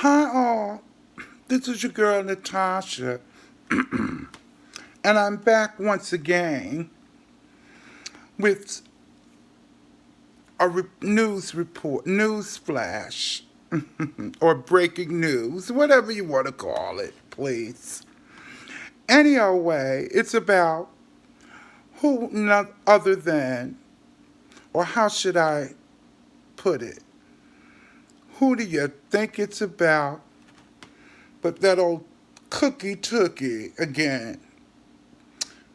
Hi all, this is your girl Natasha, and I'm back once again with a news flash, or breaking news, whatever you want to call it, please. Any old way, it's about who none other than, or how should I put it? Who do you think it's about but that old cookie Tookie again?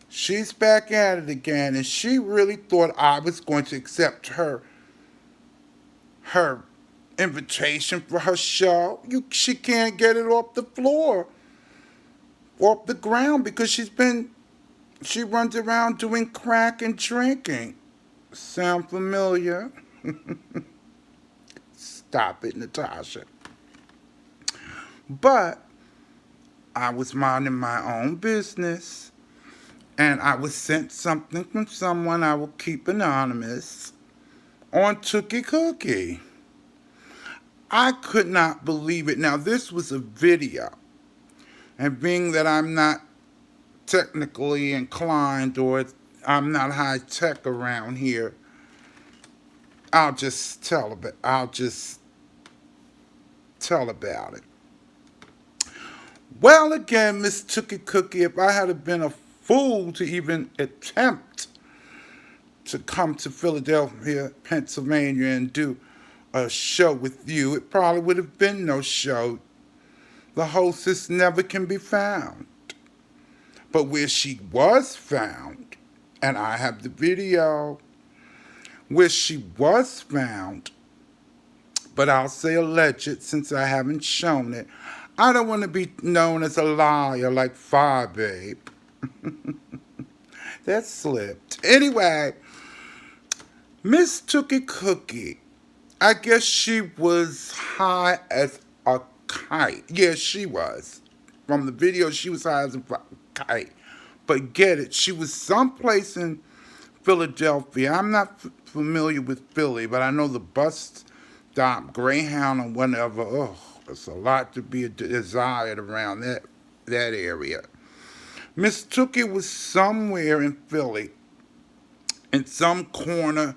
She's back at it again, and she really thought I was going to accept her invitation for her show. She can't get it off the floor, off the ground, because she runs around doing crack and drinking. Sound familiar? Stop it, Natasha. But I was minding my own business, and I was sent something from someone I will keep anonymous on Tookie Cookie. I could not believe it. Now, this was a video, and being that I'm not technically inclined or I'm not high tech around here, I'll just tell about it. Well, again, Miss Tookie Cookie, if I had been a fool to even attempt to come to Philadelphia, Pennsylvania, and do a show with you, it probably would have been no show. The hostess never can be found. But where she was found, and I have the video where she was found, but I'll say alleged since I haven't shown it. I don't want to be known as a liar like Fire Babe. That slipped. Anyway, Miss Tookie Cookie, I guess she was high as a kite. Yeah, she was. From the video, she was high as a kite. But get it, she was someplace in Philadelphia. I'm not familiar with Philly, but I know the bus stop, Greyhound, or whatever. Oh, it's a lot to be desired around that area. Miss Tookie was somewhere in Philly, in some corner.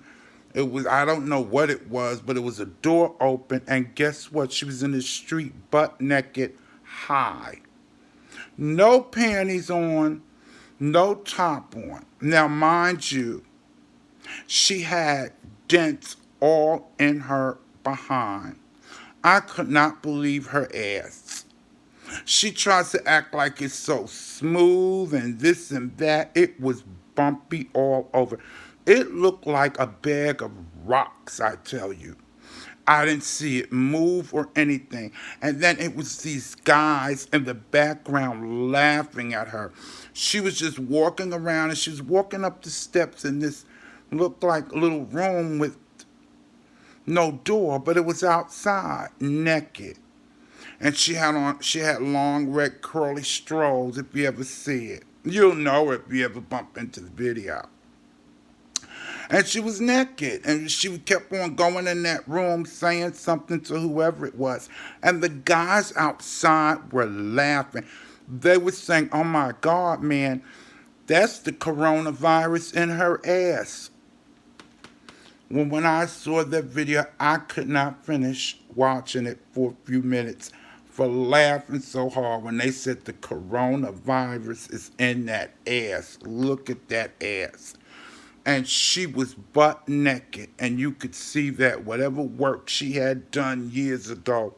It was, I don't know what it was, but it was a door open, and guess what? She was in the street butt naked, high. No panties on, no top on. Now, mind you, she had dents all in her behind. I could not believe her ass. She tries to act like it's so smooth and this and that. It was bumpy all over. It looked like a bag of rocks, I tell you. I didn't see it move or anything. And then it was these guys in the background laughing at her. She was just walking around, and she was walking up the steps in this looked like a little room with no door, but it was outside, naked. And she had long red curly strolls, if you ever see it. You'll know if you ever bump into the video. And she was naked, and she kept on going in that room saying something to whoever it was. And the guys outside were laughing. They were saying, "Oh my God, man, that's the coronavirus in her ass." Well, when I saw that video, I could not finish watching it for a few minutes for laughing so hard when they said the coronavirus is in that ass. Look at that ass. And she was butt naked, and you could see that whatever work she had done years ago,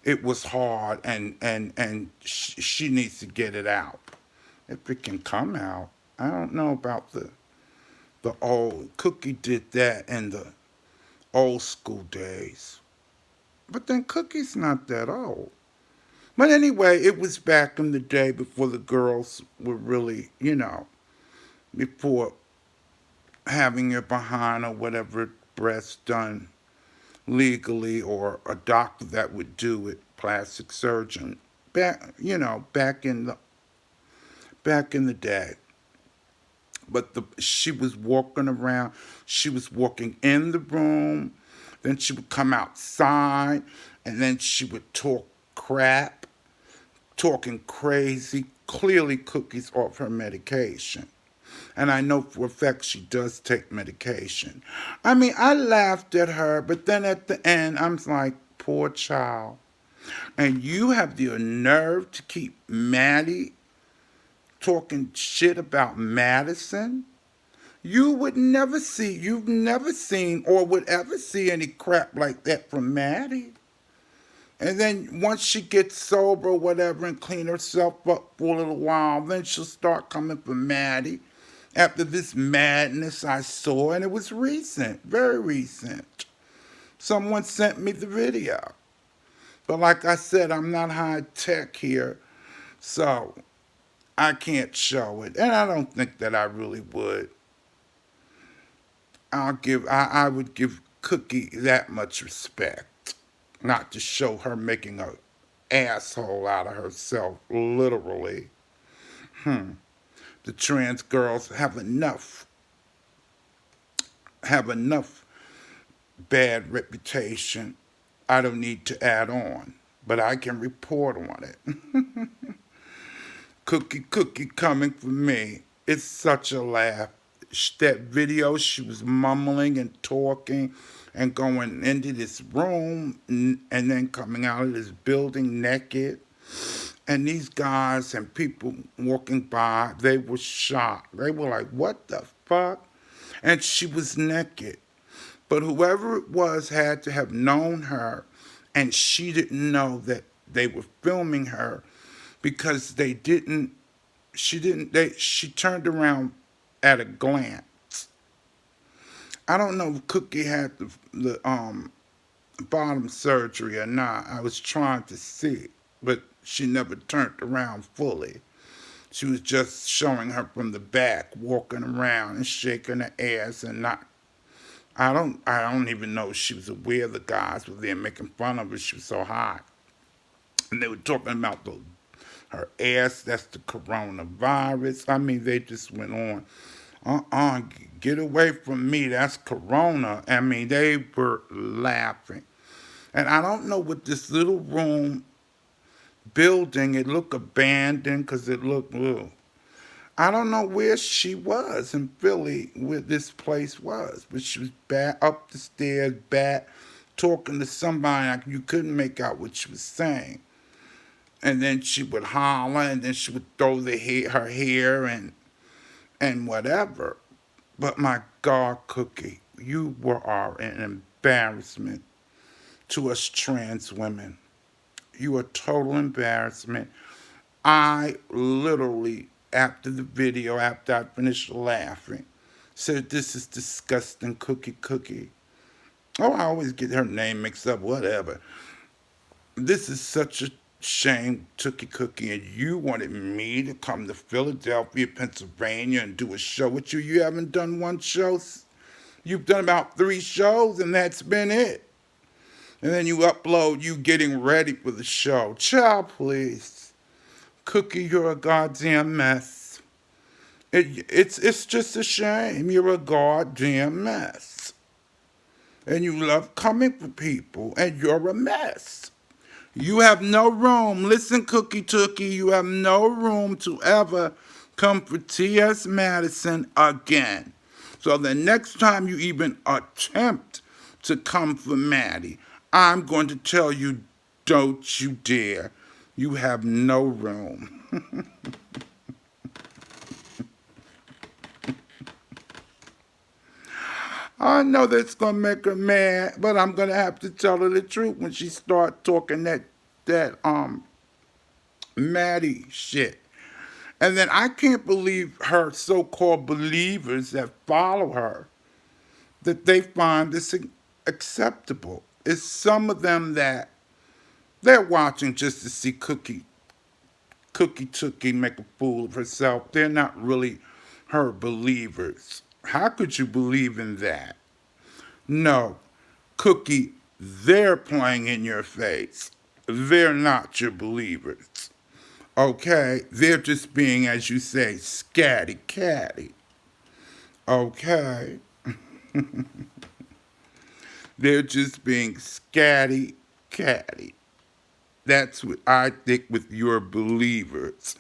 it was hard, and she needs to get it out. If it can come out. I don't know about the old Cookie did that in the old school days. But then Cookie's not that old. But anyway, it was back in the day before the girls were really, before having your behind or whatever breast done legally, or a doctor that would do it, plastic surgeon. Back in the day. But she was walking around. She was walking in the room. Then she would come outside, and then she would talk crap, talking crazy. Clearly, Cookie's off her medication. And I know for a fact she does take medication. I mean, I laughed at her, but then at the end, I'm like, poor child. And you have the nerve to keep Maddie talking shit about Madison? You've never seen or would ever see any crap like that from Maddie. And then once she gets sober or whatever and clean herself up for a little while, then she'll start coming for Maddie after this madness I saw, and it was recent, very recent. Someone sent me the video. But like I said, I'm not high tech here, so I can't show it. And I don't think that I really would. I would give Cookie that much respect. Not to show her making a asshole out of herself, literally. The trans girls have enough bad reputation. I don't need to add on, but I can report on it. Cookie coming for me. It's such a laugh. That video, she was mumbling and talking and going into this room and then coming out of this building naked. And these guys and people walking by, they were shocked. They were like, what the fuck? And she was naked. But whoever it was had to have known her, and she didn't know that they were filming her because she turned around at a glance. I don't know if Cookie had the bottom surgery or not. I was trying to see, but she never turned around fully. She was just showing her from the back, walking around and shaking her ass and not. I don't even know if she was aware the guys were there making fun of her. She was so hot, and they were talking about her ass. That's the coronavirus. I mean, they just went on. Get away from me. That's corona. I mean, they were laughing. And I don't know what this little room building, it looked abandoned because it looked, ugh. I don't know where she was in Philly, where this place was, but she was back up the stairs, back talking to somebody. Like you couldn't make out what she was saying. And then she would holler, and then she would throw her hair and whatever. But my God, Cookie, you are an embarrassment to us trans women. You are a total embarrassment. I literally, after the video, after I finished laughing, said, this is disgusting, Cookie. Oh, I always get her name mixed up, whatever. This is such a shame, Cookie, and you wanted me to come to Philadelphia, Pennsylvania, and do a show with you. You haven't done one show. You've done about 3 shows, and that's been it. And then you upload you getting ready for the show. Child, please. Cookie, you're a goddamn mess. It's just a shame. You're a goddamn mess. And you love coming for people, and you're a mess. You have no room. Listen, Cookie Tookie, you have no room to ever come for T.S. Madison again. So the next time you even attempt to come for Maddie, I'm going to tell you, don't you dare. You have no room. I know that's going to make her mad, but I'm going to have to tell her the truth when she start talking that Maddie shit. And then I can't believe her so-called believers that follow her, that they find this acceptable. It's some of them that they're watching just to see Cookie Tookie make a fool of herself. They're not really her believers. How could you believe in that? No, Cookie, they're playing in your face. They're not your believers. Okay? They're just being, as you say, scatty catty. Okay? They're just being scatty catty. That's what I think with your believers,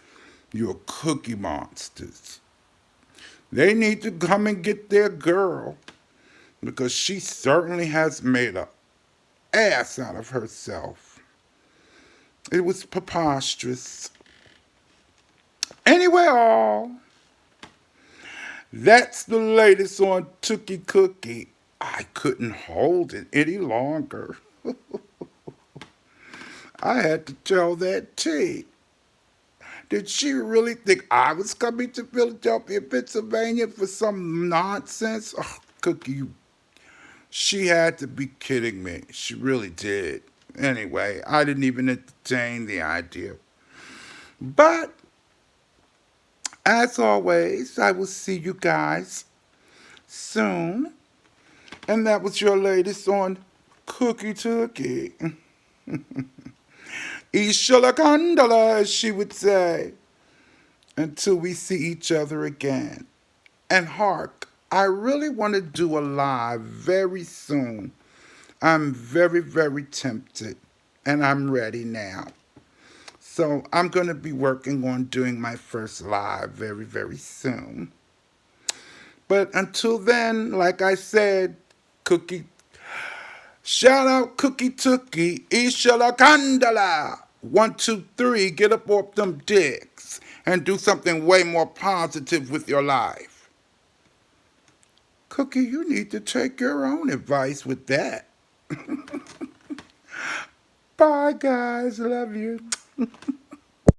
your cookie monsters. They need to come and get their girl because she certainly has made a ass out of herself. It was preposterous. Anyway, all that's the latest on Tookie Cookie. I couldn't hold it any longer. I had to tell that tea. Did she really think I was coming to Philadelphia, Pennsylvania for some nonsense? Oh, Cookie, she had to be kidding me. She really did. Anyway, I didn't even entertain the idea. But, as always, I will see you guys soon. And that was your latest on Cookie Tookie. Ishalakandala, as she would say, until we see each other again. And hark, I really want to do a live very soon. I'm very, very tempted, and I'm ready now. So I'm going to be working on doing my first live very, very soon. But until then, like I said, Cookie, shout out Cookie Tookie, Ishala Kandala. 1, 2, 3, get up off them dicks and do something way more positive with your life. Cookie, you need to take your own advice with that. Bye, guys. Love you.